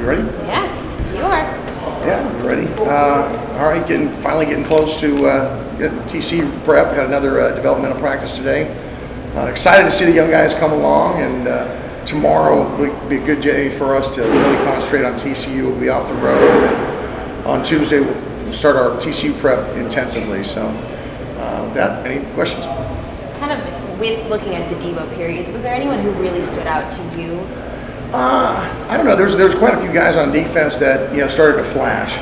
You ready? Yeah, you are. Yeah, I'm ready. All right, finally getting close to getting TC prep. Had another developmental practice today. Excited to see the young guys come along, and tomorrow will be a good day for us to really concentrate on TCU. We'll be off the road, and on Tuesday we'll start our TCU prep intensively. So, with that, any questions? Kind of with looking at the Devo periods, was there anyone who really stood out to you? I don't know. There's quite a few guys on defense that started to flash.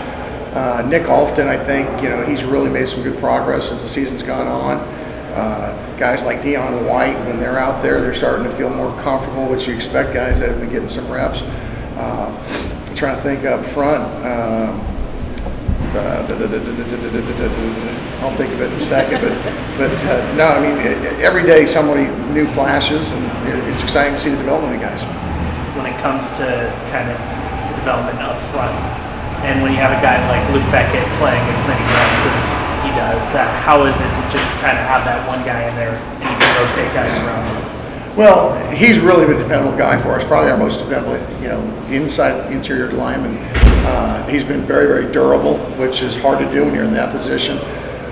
Nick Alfton, I think he's really made some good progress as the season's gone on. Guys like Deion White, when they're out there, they're starting to feel more comfortable, which you expect guys that have been getting some reps. I'm trying to think up front. I'll think of it in a second, but no, I mean every day somebody new flashes, and it's exciting to see the development of guys. When it comes to kind of development up front, and when you have a guy like Luke Beckett playing as many reps as he does, how is it to just kind of have that one guy in there and you can rotate guys around him? Well, he's really been a dependable guy for us, probably our most dependable, interior lineman. He's been very, very durable, which is hard to do when you're in that position.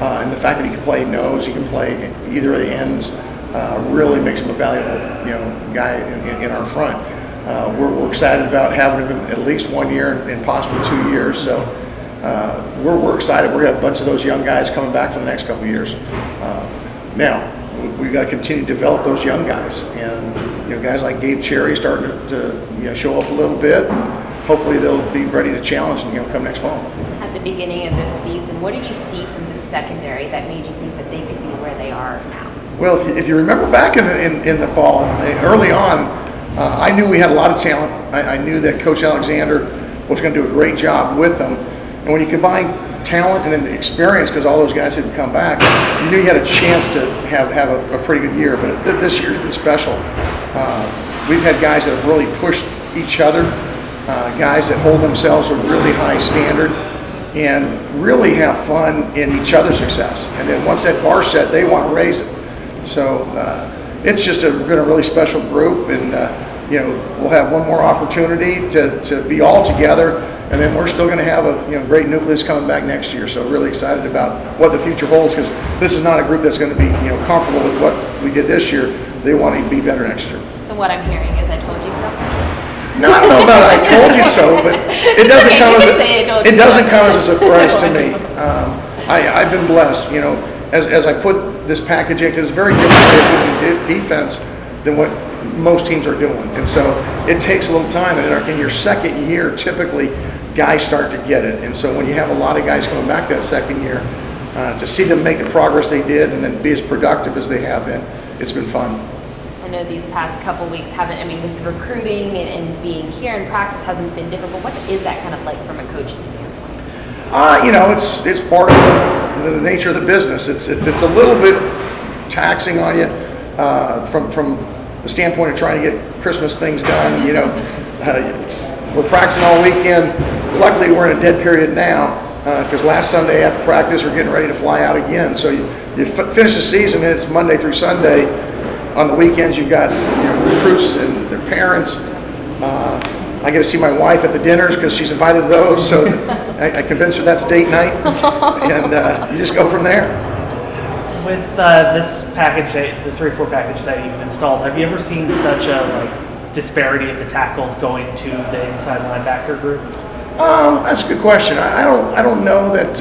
And the fact that he can play nose, he can play either of the ends, really makes him a valuable, guy in our front. We're excited about having him at least 1 year and possibly 2 years. So we're excited. We're gonna have a bunch of those young guys coming back for the next couple of years. Now we've got to continue to develop those young guys, and guys like Gabe Cherry starting to show up a little bit. Hopefully they'll be ready to challenge come next fall. At the beginning of this season, what did you see from the secondary that made you think that they could be where they are now? Well, if you remember back in the fall, early on, I knew we had a lot of talent. I knew that Coach Alexander was going to do a great job with them. And when you combine talent and then experience, because all those guys didn't come back, you knew you had a chance to have a pretty good year. But this year's been special. We've had guys that have really pushed each other, guys that hold themselves to a really high standard and really have fun in each other's success. And then once that bar's set, they want to raise it. So it's just been a really special group, and we'll have one more opportunity to be all together, and then we're still going to have a great nucleus coming back next year. So really excited about what the future holds, because this is not a group that's going to be comfortable with what we did this year. They want to be better next year. So what I'm hearing is I told you so. No, I don't know about I told you so, but it doesn't come as a surprise to me. I've been blessed, as I put this package in, because it's very different way of doing defense than what most teams are doing, and so it takes a little time. And in your second year, typically guys start to get it, and so when you have a lot of guys coming back that second year, to see them make the progress they did and then be as productive as they have been, it's been fun. I know these past couple weeks with recruiting and being here in practice hasn't been different, but what is that kind of like from a coaching standpoint? It's part of the nature of the business. It's a little bit taxing on you from the standpoint of trying to get Christmas things done. We're practicing all weekend. Luckily, we're in a dead period now, because last Sunday after practice, we're getting ready to fly out again. So you finish the season, and it's Monday through Sunday. On the weekends, you've got recruits and their parents. I get to see my wife at the dinners because she's invited to those, so I convinced her that's date night, and you just go from there. With this package, the 3-4 package that you've installed, have you ever seen such a disparity of the tackles going to the inside linebacker group? That's a good question. I don't know that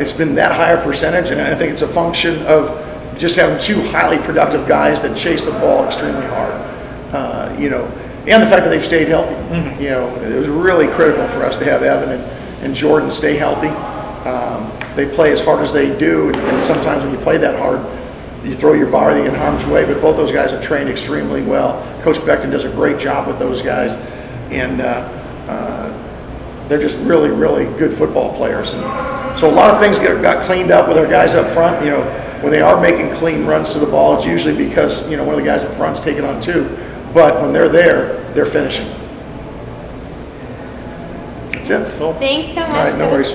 it's been that high a percentage, and I think it's a function of just having two highly productive guys that chase the ball extremely hard. And the fact that they've stayed healthy. Mm-hmm. It was really critical for us to have Evan and Jordan stay healthy. They play as hard as they do, and sometimes when you play that hard, you throw your body in harm's way, but both those guys have trained extremely well. Coach Beckton does a great job with those guys, and they're just really, really good football players. And so a lot of things got cleaned up with our guys up front. When they are making clean runs to the ball, it's usually because one of the guys up front's taking on two. But when they're there, they're finishing. That's it. Thanks so much. All right, no worries.